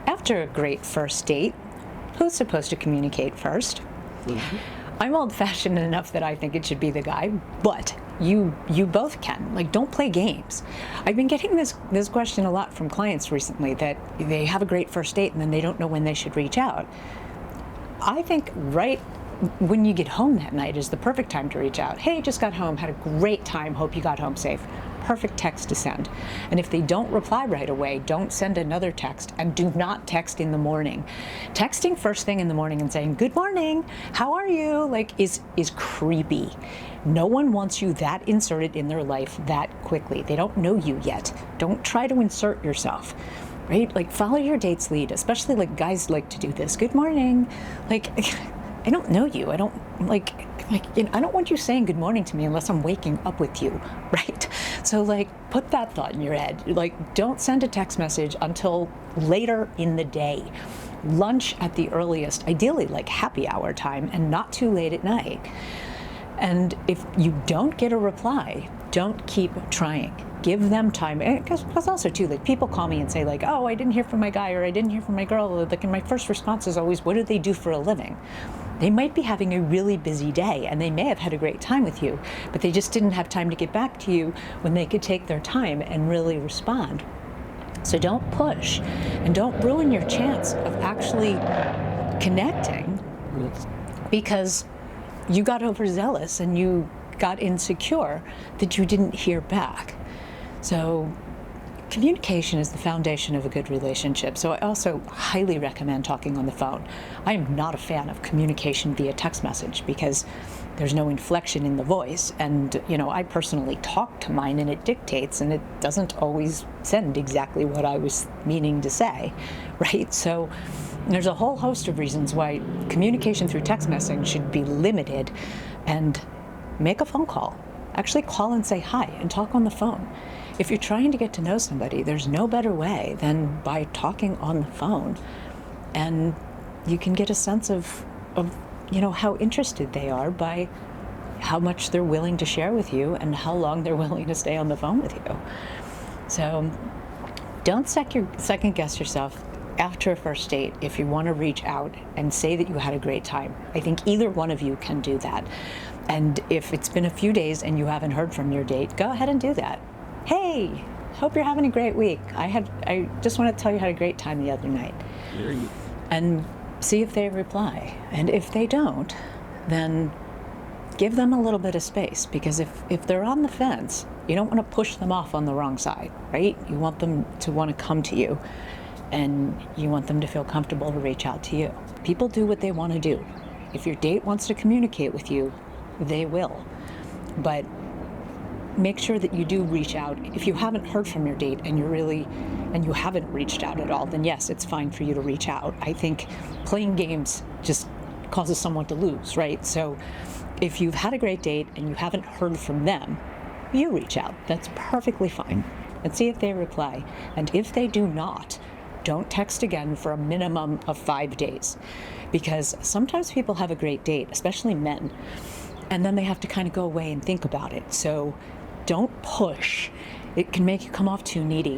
After a great first date, who's supposed to communicate first? Mhm. I'm old-fashioned enough that I think it should be the guy, but you both can. Like, don't play games. I've been getting this question a lot from clients recently, that they have a great first date and then they don't know when they should reach out. I think right when you get home that night is the perfect time to reach out. Hey, just got home, had a great time, hope you got home safe. Perfect text to send. And if they don't reply right away, don't send another text, and do not text in the morning. Texting first thing in the morning and saying, good morning, how are you, like, is creepy. No one wants you that inserted in their life that quickly. They don't know you yet. Don't try to insert yourself. Right? Like, follow your date's lead, especially like guys like to do this. Good morning. Like, I don't know you. I don't I don't want you saying good morning to me unless I'm waking up with you, right? So like, put that thought in your head. Like, don't send a text message until later in the day. Lunch at the earliest, ideally like happy hour time, and not too late at night. And if you don't get a reply, don't keep trying. Give them time. Because also too, like, people call me and say like, oh, I didn't hear from my guy, or I didn't hear from my girl. Like, and my first response is always, what do they do for a living? They might be having a really busy day, and they may have had a great time with you, but they just didn't have time to get back to you when they could take their time and really respond. So don't push, and don't ruin your chance of actually connecting because you got overzealous and you got insecure that you didn't hear back. So communication is the foundation of a good relationship. So I also highly recommend talking on the phone. I am not a fan of communication via text message because there's no inflection in the voice. And, I personally talk to mine and it dictates, and it doesn't always send exactly what I was meaning to say, right? So there's a whole host of reasons why communication through text messaging should be limited, and make a phone call. Actually call and say hi and talk on the phone. If you're trying to get to know somebody, there's no better way than by talking on the phone. And you can get a sense of how interested they are by how much they're willing to share with you and how long they're willing to stay on the phone with you. So don't second guess yourself after a first date if you want to reach out and say that you had a great time. I think either one of you can do that. And if it's been a few days and you haven't heard from your date, go ahead and do that. Hey, hope you're having a great week. I just want to tell you I had a great time the other night. And see if they reply. And if they don't, then give them a little bit of space, because if they're on the fence, you don't want to push them off on the wrong side, right? You want them to want to come to you, and you want them to feel comfortable to reach out to you. People do what they want to do. If your date wants to communicate with you, they will. But make sure that you do reach out. If you haven't heard from your date and you haven't reached out at all, then yes, it's fine for you to reach out. I think playing games just causes someone to lose, right? So if you've had a great date and you haven't heard from them, you reach out. That's perfectly fine. And see if they reply. And if they do not, don't text again for a minimum of 5 days. Because sometimes people have a great date, especially men, and then they have to kind of go away and think about it. So don't push. It can make you come off too needy.